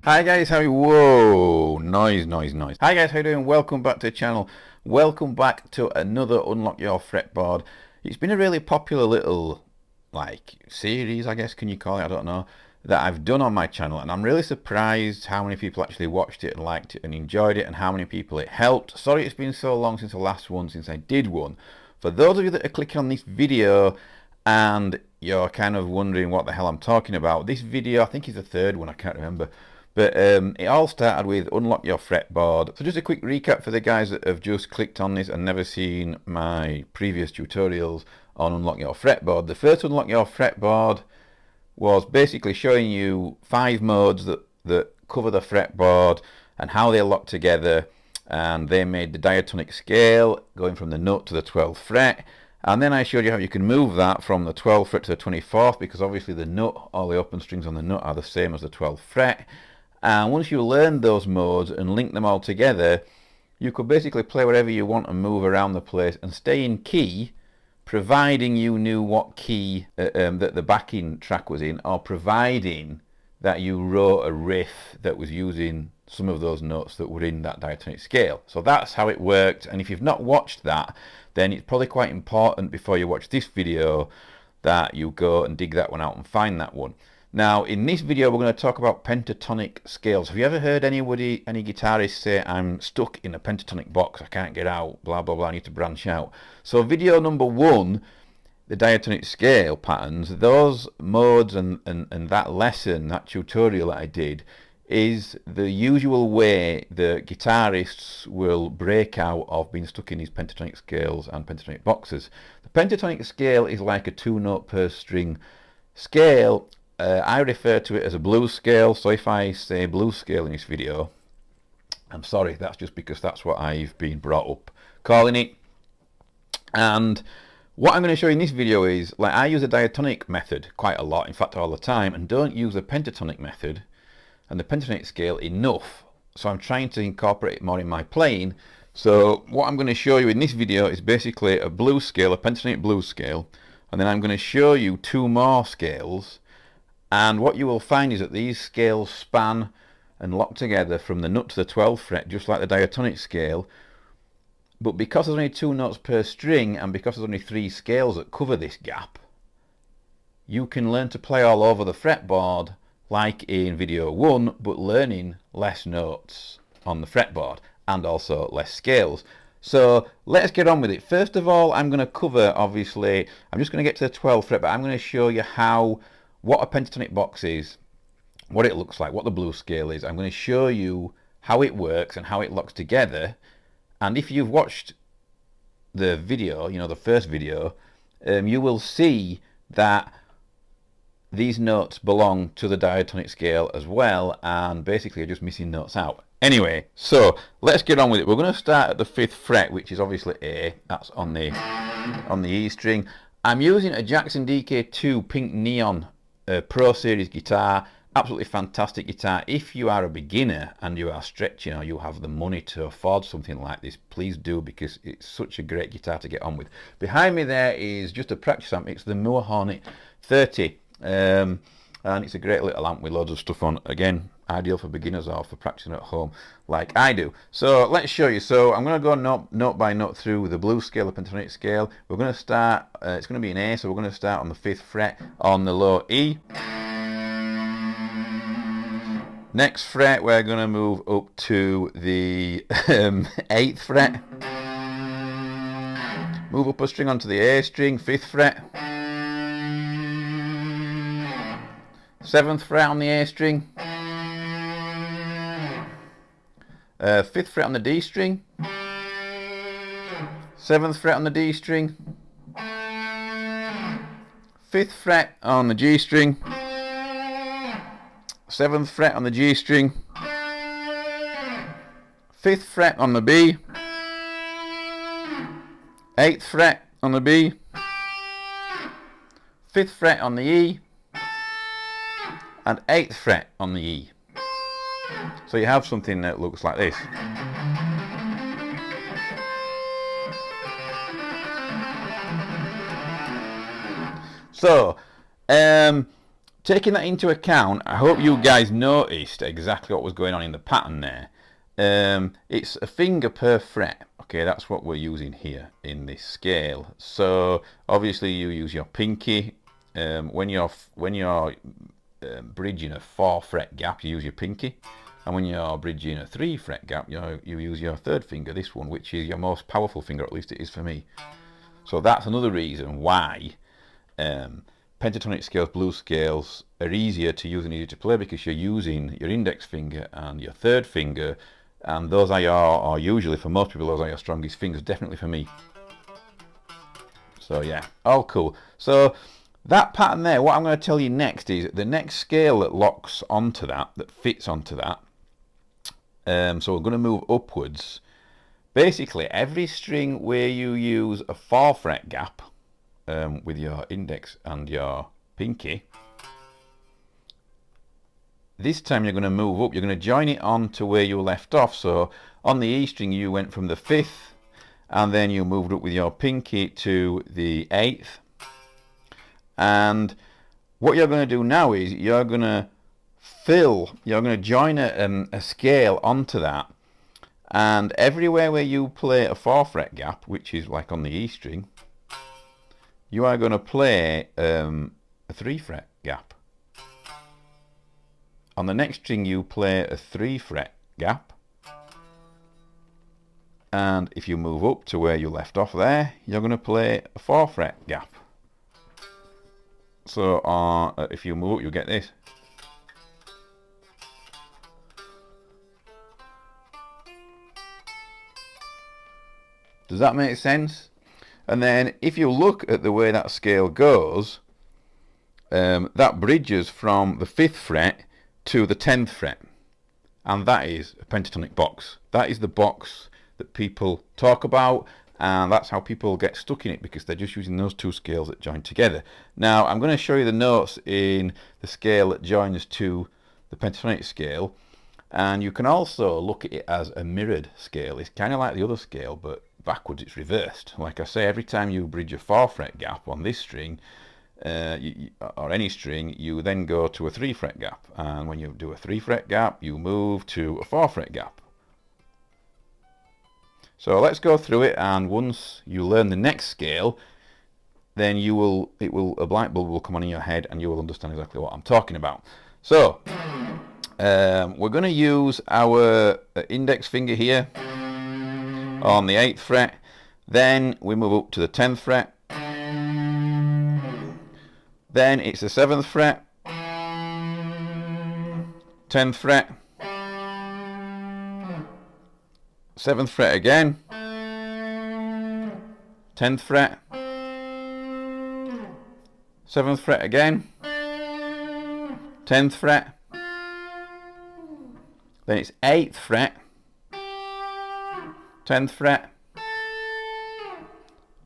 Hi guys, how are you? Whoa, noise. Hi guys, how you doing? Welcome back to the channel. Welcome back to another Unlock Your Fretboard. It's been a really popular little, series, I guess, can you call it? I don't know, that I've done on my channel, and I'm really surprised how many people actually watched it and liked it and enjoyed it, and how many people it helped. Sorry it's been so long since the last one, since I did one. For those of you that are clicking on this video and you're kind of wondering what the hell I'm talking about, this video, I think is the third one, I can't remember. But it all started with Unlock Your Fretboard. So just a quick recap for the guys that have just clicked on this and never seen my previous tutorials on Unlock Your Fretboard. The first Unlock Your Fretboard was basically showing you 5 modes that cover the fretboard and how they lock together. And they made the diatonic scale going from the nut to the 12th fret. And then I showed you how you can move that from the 12th fret to the 24th, because obviously the nut, all the open strings on the nut are the same as the 12th fret. And once you learn those modes and link them all together, you could basically play whatever you want and move around the place and stay in key, providing you knew what key that the backing track was in, or providing that you wrote a riff that was using some of those notes that were in that diatonic scale. So that's how it worked, and if you've not watched that, then it's probably quite important before you watch this video that you go and dig that one out and find that one. Now, in this video, we're going to talk about pentatonic scales. Have you ever heard any guitarist say, I'm stuck in a pentatonic box, I can't get out, blah, blah, blah, I need to branch out? So video number 1, the diatonic scale patterns, those modes and that lesson, that tutorial that I did, is the usual way the guitarists will break out of being stuck in these pentatonic scales and pentatonic boxes. The pentatonic scale is like a 2-note per string scale. I refer to it as a blues scale, so if I say blues scale in this video, I'm sorry, that's just because that's what I've been brought up calling it. And what I'm going to show you in this video is, I use a diatonic method quite a lot, in fact all the time, and don't use the pentatonic method and the pentatonic scale enough. So I'm trying to incorporate it more in my playing. So what I'm going to show you in this video is basically a blues scale, a pentatonic blues scale, and then I'm going to show you 2 more scales. And what you will find is that these scales span and lock together from the nut to the 12th fret, just like the diatonic scale. But because there's only 2 notes per string, and because there's only 3 scales that cover this gap, you can learn to play all over the fretboard like in video 1, but learning less notes on the fretboard and also less scales. So let's get on with it. First of all, I'm going to cover, obviously, I'm just going to get to the 12th fret, but I'm going to show you what a pentatonic box is, what it looks like, what the blues scale is. I'm going to show you how it works and how it locks together. And if you've watched the video, the first video, you will see that these notes belong to the diatonic scale as well, and basically are just missing notes out. Anyway, so let's get on with it. We're going to start at the 5th fret, which is obviously A. That's on the E string. I'm using a Jackson DK2 Pink Neon Pro Series guitar. Absolutely fantastic guitar. If you are a beginner and you are stretching, or you have the money to afford something like this, please do, because it's such a great guitar to get on with. Behind me there is just a practice amp. It's the Moore Hornet 30, and it's a great little amp with loads of stuff on. Again, ideal for beginners or for practicing at home like I do. So let's show you. So I'm going to go note by note through the blues scale, the pentatonic scale. We're going to start, it's going to be an A, so we're going to start on the 5th fret on the low E. Next fret, we're going to move up to the 8th fret. Move up a string onto the A string, 5th fret. 7th fret on the A string. 5th fret on the D string. 7th fret on the D string. 5th fret on the G string. 7th fret on the G string. 5th fret on the B. 8th fret on the B. 5th fret on the E. And 8th fret on the E. So you have something that looks like this. So taking that into account, I hope you guys noticed exactly what was going on in the pattern there. It's a finger per fret. Okay, that's what we're using here in this scale. So obviously you use your pinky. When you're bridging a 4-fret gap, you use your pinky. And when you're bridging a 3-fret gap, you use your third finger, this one, which is your most powerful finger, at least it is for me. So that's another reason why pentatonic scales, blues scales are easier to use and easier to play, because you're using your index finger and your third finger, and those are or usually for most people, those are your strongest fingers, definitely for me. So yeah, all cool. So that pattern there, what I'm going to tell you next is the next scale that locks onto that, that fits onto that. So we're going to move upwards. Basically, every string where you use a 4-fret gap with your index and your pinky, this time you're going to move up. You're going to join it on to where you left off. So on the E string, you went from the 5th, and then you moved up with your pinky to the 8th. And what you're going to do now is you're going to join a scale onto that, and everywhere where you play a 4-fret gap, which is like on the E string, you are going to play a 3-fret gap. On the next string you play a 3-fret gap, and if you move up to where you left off there, you're going to play a 4-fret gap. So if you move up, you get this. Does that make sense? And then if you look at the way that scale goes, that bridges from the 5th fret to the 10th fret. And that is a pentatonic box. That is the box that people talk about, and that's how people get stuck in it, because they're just using those two scales that join together. Now I'm going to show you the notes in the scale that joins to the pentatonic scale, and you can also look at it as a mirrored scale. It's kind of like the other scale, but backwards, it's reversed. Like I say, every time you bridge a 4-fret gap on this string, or any string, you then go to a 3-fret gap, and when you do a 3-fret gap, you move to a 4-fret gap. So let's go through it, and once you learn the next scale, then a light bulb will come on in your head, and you will understand exactly what I'm talking about. So we're going to use our index finger here on the 8th fret, then we move up to the 10th fret, then it's the 7th fret, 10th fret, 7th fret again, 10th fret, 7th fret again, 10th fret, then it's 8th fret, 10th fret,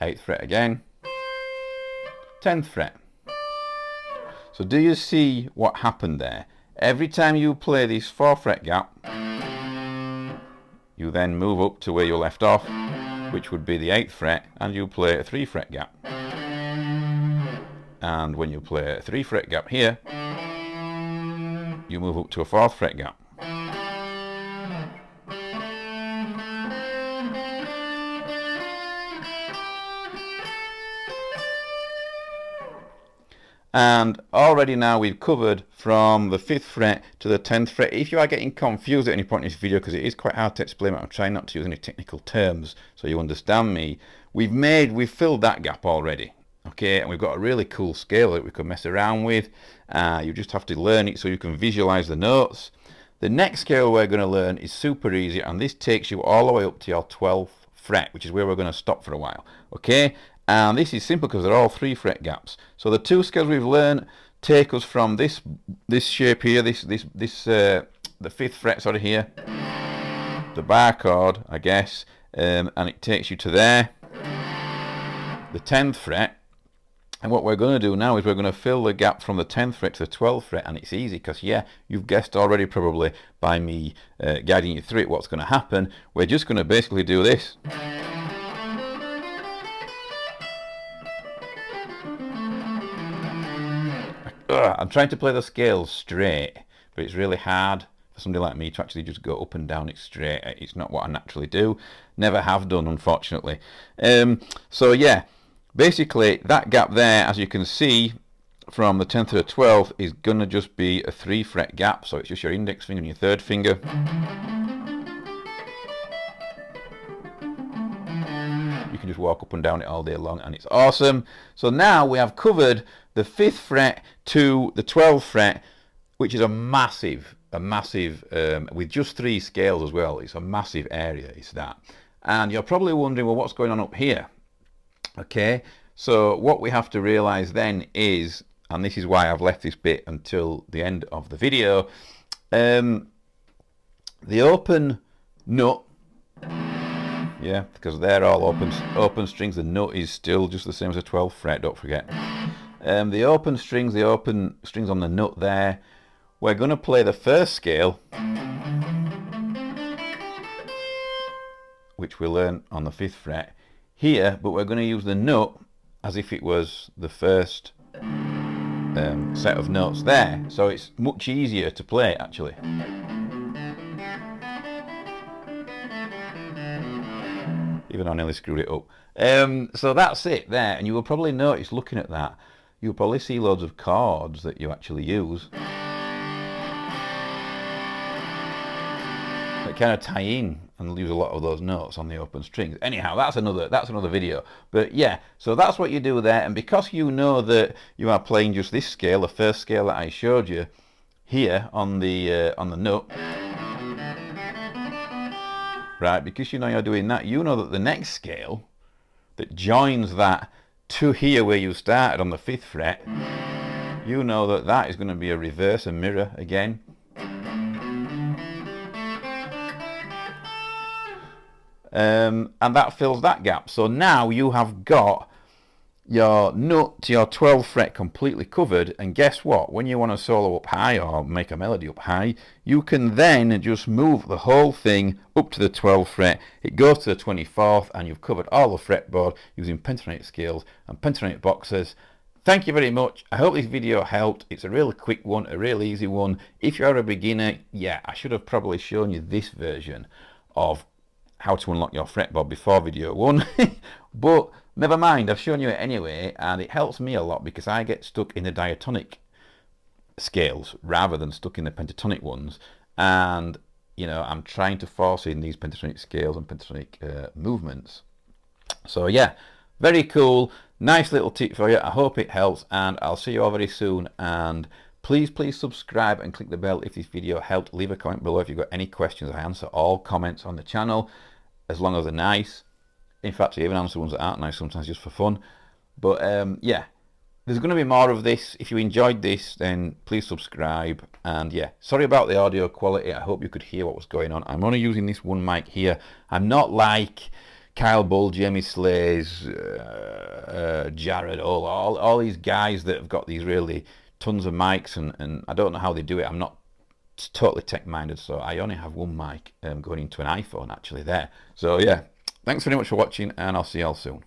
8th fret again, 10th fret. So do you see what happened there? Every time you play this 4-fret gap, you then move up to where you left off, which would be the 8th fret, and you play a 3-fret gap. And when you play a 3-fret gap here, you move up to a 4th fret gap. And already now we've covered from the 5th fret to the 10th fret. If you are getting confused at any point in this video, because it is quite hard to explain, I'm trying not to use any technical terms so you understand me. We've filled that gap already, okay, and we've got a really cool scale that we can mess around with. You just have to learn it so you can visualize the notes. The next scale we're going to learn is super easy, and this takes you all the way up to your 12th fret, which is where we're going to stop for a while, okay? And this is simple because they're all 3-fret gaps. So the two scales we've learned take us from this shape here, the 5th fret sort of here, the bar chord, I guess, and it takes you to there, the 10th fret. And what we're going to do now is we're going to fill the gap from the 10th fret to the 12th fret, and it's easy because, yeah, you've guessed already probably by me guiding you through it what's going to happen. We're just going to basically do this. I'm trying to play the scales straight, but it's really hard for somebody like me to actually just go up and down it straight. It's not what I naturally do. Never have done, unfortunately. So yeah, basically that gap there, as you can see, from the 10th to the 12th is going to just be a 3 fret gap. So it's just your index finger and your third finger. You can just walk up and down it all day long and it's awesome. So now we have covered the 5th fret to the 12th fret, which is a massive, with just 3 scales as well. It's a massive area, it's that. And you're probably wondering, well, what's going on up here? Okay, so what we have to realize then is, and this is why I've left this bit until the end of the video, the open nut, yeah, because they're all open strings. The nut is still just the same as a 12th fret, don't forget. The open strings on the nut there, we're going to play the first scale, which we learn on the 5th fret here, but we're going to use the nut as if it was the first set of notes there. So it's much easier to play, actually. Even though I nearly screwed it up. So that's it there, and you will probably notice, looking at that, you'll probably see loads of chords that you actually use that kind of tie in and use a lot of those notes on the open strings. Anyhow, that's another video. But yeah, so that's what you do there, and because you know that you are playing just this scale, the first scale that I showed you here on the nut, right, because you know you're doing that, you know that the next scale that joins that to here where you started on the 5th fret, you know that that is going to be a reverse, a mirror again. And that fills that gap. So now you have got your nut to your 12th fret completely covered, and guess what? When you want to solo up high or make a melody up high, you can then just move the whole thing up to the 12th fret. It goes to the 24th, and you've covered all the fretboard using Pentatonic scales and Pentatonic boxes. Thank you very much. I hope this video helped. It's a really quick one, a really easy one. If you're a beginner, yeah, I should have probably shown you this version of how to unlock your fretboard before video 1. But never mind, I've shown you it anyway, and it helps me a lot because I get stuck in the diatonic scales rather than stuck in the pentatonic ones, and you know, I'm trying to force in these pentatonic scales and pentatonic movements. So yeah, very cool, nice little tip for you. I hope it helps, and I'll see you all very soon. And please subscribe and click the bell if this video helped. Leave a comment below if you've got any questions. I answer all comments on the channel, as long as they're nice. In fact, I even answer ones that aren't nice sometimes, just for fun. But yeah, there's going to be more of this. If you enjoyed this, then please subscribe. And yeah, sorry about the audio quality. I hope you could hear what was going on. I'm only using this one mic here. I'm not like Kyle Bull, Jamie Slays, Jared, all these guys that have got these really tons of mics, and I don't know how they do it. I'm not totally tech minded, so I only have one mic going into an iPhone actually there. So yeah, thanks very much for watching, and I'll see you all soon.